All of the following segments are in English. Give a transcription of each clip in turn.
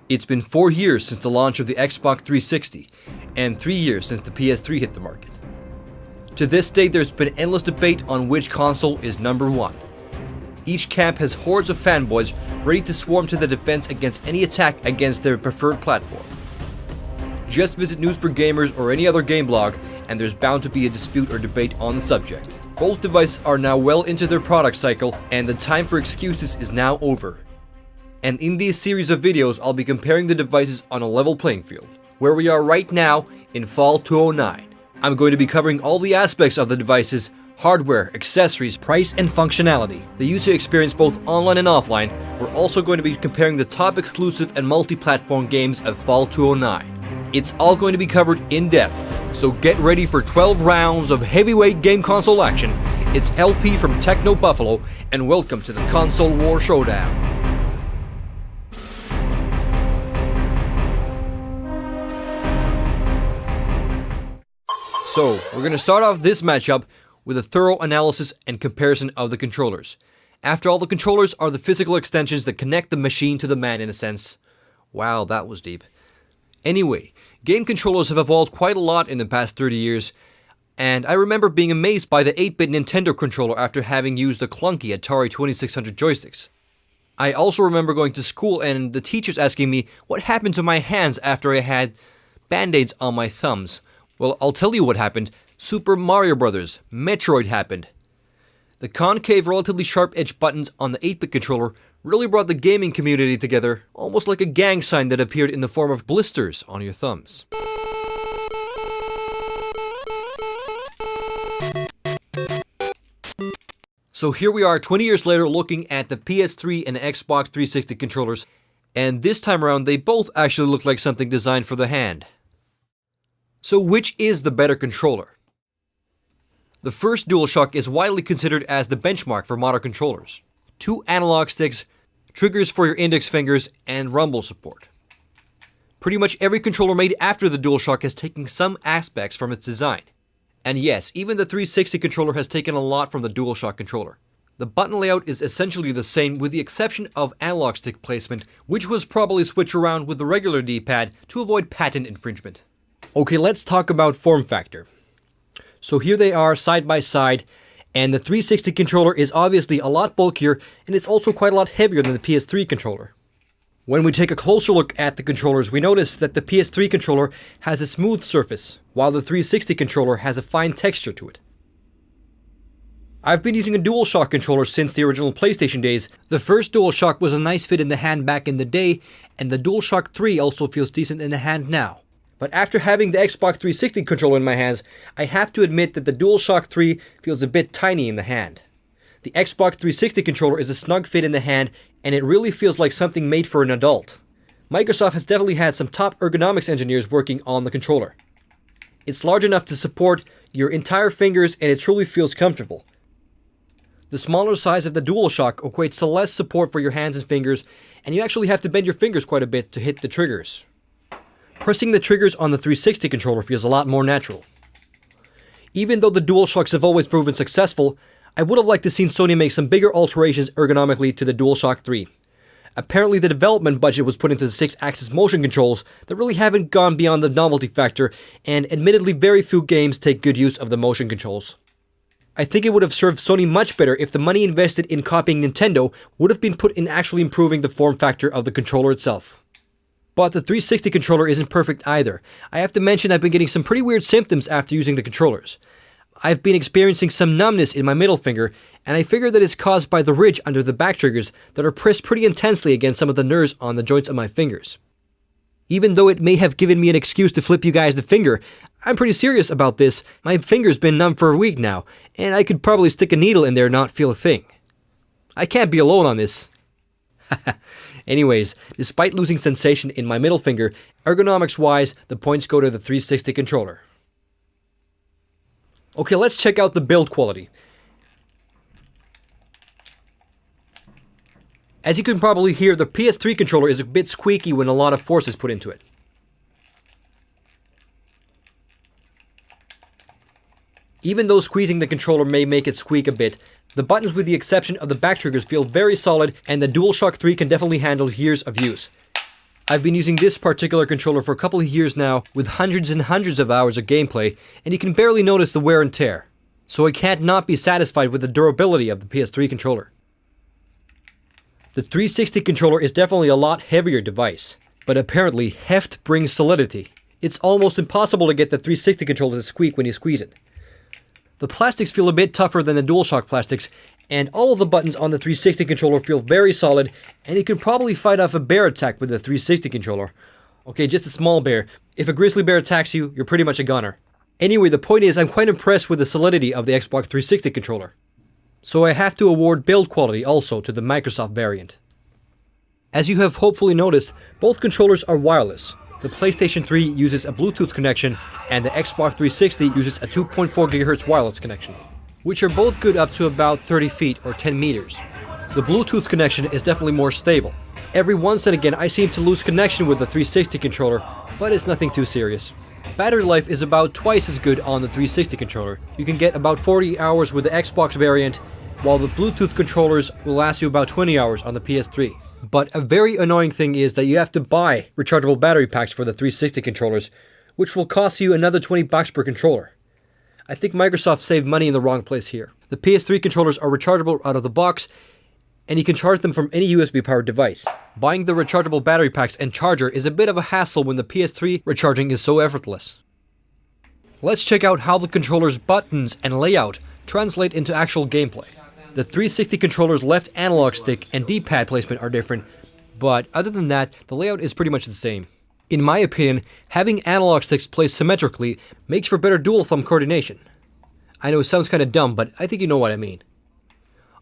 It's been 4 years since the launch of the Xbox 360, and 3 years since the PS3 hit the market. To this day, there's been endless debate on which console is number one. Each camp has hordes of fanboys ready to swarm to the defense against any attack against their preferred platform. Just visit News for Gamers or any other game blog, and there's bound to be a dispute or debate on the subject. Both devices are now well into their product cycle, and the time for excuses is now over. And in these series of videos, I'll be comparing the devices on a level playing field, where we are right now in Fall 2009. I'm going to be covering all the aspects of the devices, hardware, accessories, price, and functionality. The user experience both online and offline. We're also going to be comparing the top exclusive and multi-platform games of Fall 2009. It's all going to be covered in depth, so get ready for 12 rounds of heavyweight game console action. It's LP from Techno Buffalo, and welcome to the Console War Showdown. So, we're going to start off this matchup with a thorough analysis and comparison of the controllers. After all, the controllers are the physical extensions that connect the machine to the man in a sense. Wow, that was deep. Anyway, game controllers have evolved quite a lot in the past 30 years, and I remember being amazed by the 8-bit Nintendo controller after having used the clunky Atari 2600 joysticks. I also remember going to school and the teachers asking me what happened to my hands after I had band-aids on my thumbs. Well, I'll tell you what happened. Super Mario Bros. Metroid happened. The concave, relatively sharp-edged buttons on the 8-bit controller really brought the gaming community together, almost like a gang sign that appeared in the form of blisters on your thumbs. So here we are 20 years later looking at the PS3 and Xbox 360 controllers, and this time around they both actually look like something designed for the hand. So which is the better controller? The first DualShock is widely considered as the benchmark for modern controllers. 2 analog sticks, triggers for your index fingers, and rumble support. Pretty much every controller made after the DualShock has taken some aspects from its design. And yes, even the 360 controller has taken a lot from the DualShock controller. The button layout is essentially the same with the exception of analog stick placement, which was probably switched around with the regular D-pad to avoid patent infringement. Okay, let's talk about form factor. So here they are side by side, and the 360 controller is obviously a lot bulkier, and it's also quite a lot heavier than the PS3 controller. When we take a closer look at the controllers, we notice that the PS3 controller has a smooth surface, while the 360 controller has a fine texture to it. I've been using a DualShock controller since the original PlayStation days. The first DualShock was a nice fit in the hand back in the day, and the DualShock 3 also feels decent in the hand now. But after having the Xbox 360 controller in my hands, I have to admit that the DualShock 3 feels a bit tiny in the hand. The Xbox 360 controller is a snug fit in the hand, and it really feels like something made for an adult. Microsoft has definitely had some top ergonomics engineers working on the controller. It's large enough to support your entire fingers, and it truly feels comfortable. The smaller size of the DualShock equates to less support for your hands and fingers, and you actually have to bend your fingers quite a bit to hit the triggers. Pressing the triggers on the 360 controller feels a lot more natural. Even though the DualShocks have always proven successful, I would have liked to seen Sony make some bigger alterations ergonomically to the DualShock 3. Apparently the development budget was put into the 6-axis motion controls that really haven't gone beyond the novelty factor, and admittedly very few games take good use of the motion controls. I think it would have served Sony much better if the money invested in copying Nintendo would have been put in actually improving the form factor of the controller itself. But the 360 controller isn't perfect either. I have to mention I've been getting some pretty weird symptoms after using the controllers. I've been experiencing some numbness in my middle finger, and I figure that it's caused by the ridge under the back triggers that are pressed pretty intensely against some of the nerves on the joints of my fingers. Even though it may have given me an excuse to flip you guys the finger, I'm pretty serious about this. My finger's been numb for a week now, and I could probably stick a needle in there and not feel a thing. I can't be alone on this. Anyways, despite losing sensation in my middle finger, ergonomics-wise, the points go to the 360 controller. Okay, let's check out the build quality. As you can probably hear, the PS3 controller is a bit squeaky when a lot of force is put into it. Even though squeezing the controller may make it squeak a bit, the buttons with the exception of the back triggers feel very solid, and the DualShock 3 can definitely handle years of use. I've been using this particular controller for a couple of years now with hundreds and hundreds of hours of gameplay, and you can barely notice the wear and tear. So I can't not be satisfied with the durability of the PS3 controller. The 360 controller is definitely a lot heavier device, but apparently heft brings solidity. It's almost impossible to get the 360 controller to squeak when you squeeze it. The plastics feel a bit tougher than the DualShock plastics, and all of the buttons on the 360 controller feel very solid, and you could probably fight off a bear attack with the 360 controller. Okay, just a small bear. If a grizzly bear attacks you, you're pretty much a goner. Anyway, the point is I'm quite impressed with the solidity of the Xbox 360 controller. So I have to award build quality also to the Microsoft variant. As you have hopefully noticed, both controllers are wireless. The PlayStation 3 uses a Bluetooth connection, and the Xbox 360 uses a 2.4 GHz wireless connection, which are both good up to about 30 feet or 10 meters. The Bluetooth connection is definitely more stable. Every once and again I seem to lose connection with the 360 controller, but it's nothing too serious. Battery life is about twice as good on the 360 controller. You can get about 40 hours with the Xbox variant, while the Bluetooth controllers will last you about 20 hours on the PS3. But a very annoying thing is that you have to buy rechargeable battery packs for the 360 controllers, which will cost you another $20 per controller. I think Microsoft saved money in the wrong place here. The PS3 controllers are rechargeable out of the box, and you can charge them from any USB-powered device. Buying the rechargeable battery packs and charger is a bit of a hassle when the PS3 recharging is so effortless. Let's check out how the controller's buttons and layout translate into actual gameplay. The 360 controller's left analog stick and D-pad placement are different, but other than that, the layout is pretty much the same. In my opinion, having analog sticks placed symmetrically makes for better dual thumb coordination. I know it sounds kinda dumb, but I think you know what I mean.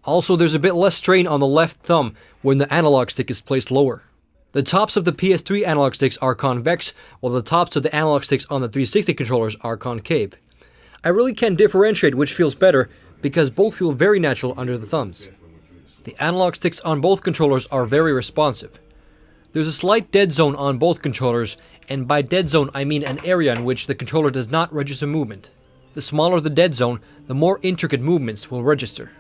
Also, there's a bit less strain on the left thumb when the analog stick is placed lower. The tops of the PS3 analog sticks are convex, while the tops of the analog sticks on the 360 controllers are concave. I really can't differentiate which feels better, because both feel very natural under the thumbs. The analog sticks on both controllers are very responsive. There's a slight dead zone on both controllers, and by dead zone I mean an area in which the controller does not register movement. The smaller the dead zone, the more intricate movements will register,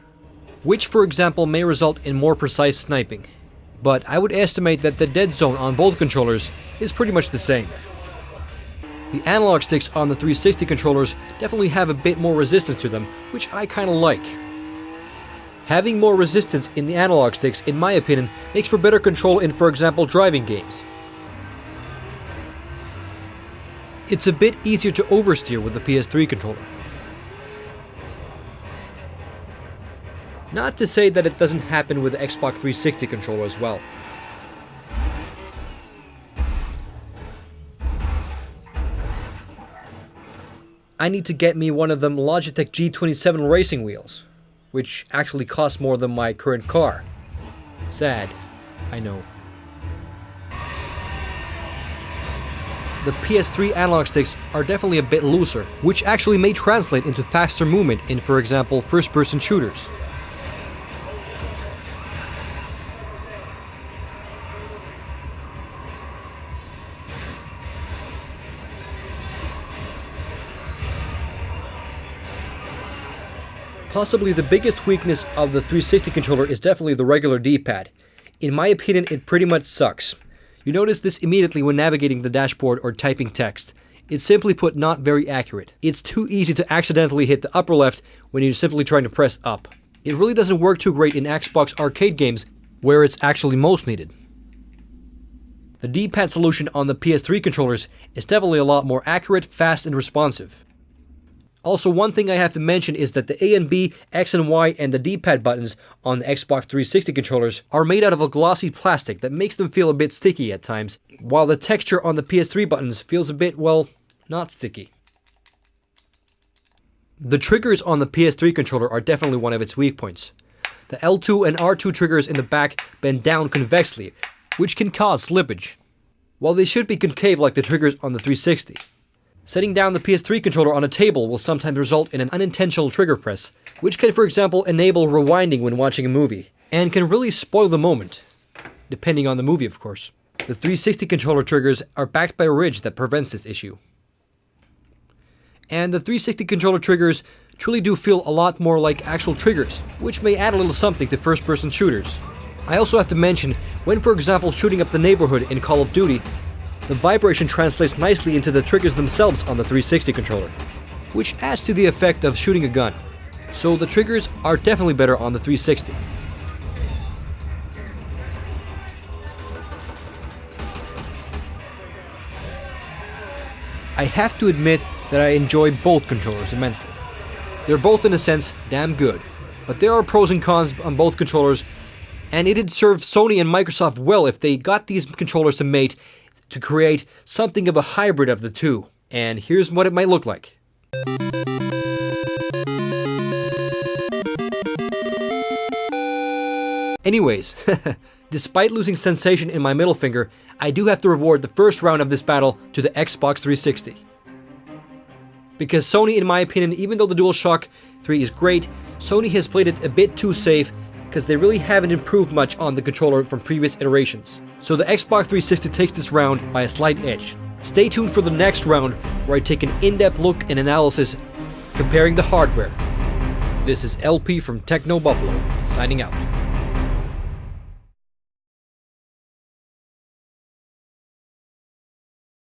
which for example may result in more precise sniping. But I would estimate that the dead zone on both controllers is pretty much the same. The analog sticks on the 360 controllers definitely have a bit more resistance to them, which I kinda like. Having more resistance in the analog sticks, in my opinion, makes for better control in, for example, driving games. It's a bit easier to oversteer with the PS3 controller. Not to say that it doesn't happen with the Xbox 360 controller as well. I need to get me one of them Logitech G27 racing wheels, which actually cost more than my current car. Sad, I know. The PS3 analog sticks are definitely a bit looser, which actually may translate into faster movement in, for example, first-person shooters. Possibly the biggest weakness of the 360 controller is definitely the regular D-pad. In my opinion, it pretty much sucks. You notice this immediately when navigating the dashboard or typing text. It's simply put not very accurate. It's too easy to accidentally hit the upper left when you're simply trying to press up. It really doesn't work too great in Xbox arcade games where it's actually most needed. The D-pad solution on the PS3 controllers is definitely a lot more accurate, fast, and responsive. Also, one thing I have to mention is that the A and B, X and Y, and the D-pad buttons on the Xbox 360 controllers are made out of a glossy plastic that makes them feel a bit sticky at times, while the texture on the PS3 buttons feels a bit, well, not sticky. The triggers on the PS3 controller are definitely one of its weak points. The L2 and R2 triggers in the back bend down convexly, which can cause slippage, while they should be concave like the triggers on the 360. Setting down the PS3 controller on a table will sometimes result in an unintentional trigger press, which can, for example, enable rewinding when watching a movie, and can really spoil the moment, depending on the movie, of course. The 360 controller triggers are backed by a ridge that prevents this issue. And the 360 controller triggers truly do feel a lot more like actual triggers, which may add a little something to first-person shooters. I also have to mention, when for example shooting up the neighborhood in Call of Duty, the vibration translates nicely into the triggers themselves on the 360 controller, which adds to the effect of shooting a gun. So the triggers are definitely better on the 360. I have to admit that I enjoy both controllers immensely. They're both in a sense damn good, but there are pros and cons on both controllers, and it'd serve Sony and Microsoft well if they got these controllers to mate to create something of a hybrid of the two. And here's what it might look like. Anyways, despite losing sensation in my middle finger, I do have to reward the first round of this battle to the Xbox 360. Because Sony, in my opinion, even though the DualShock 3 is great, Sony has played it a bit too safe because they really haven't improved much on the controller from previous iterations. So the Xbox 360 takes this round by a slight edge. Stay tuned for the next round where I take an in-depth look and analysis comparing the hardware. This is LP from Techno Buffalo, signing out.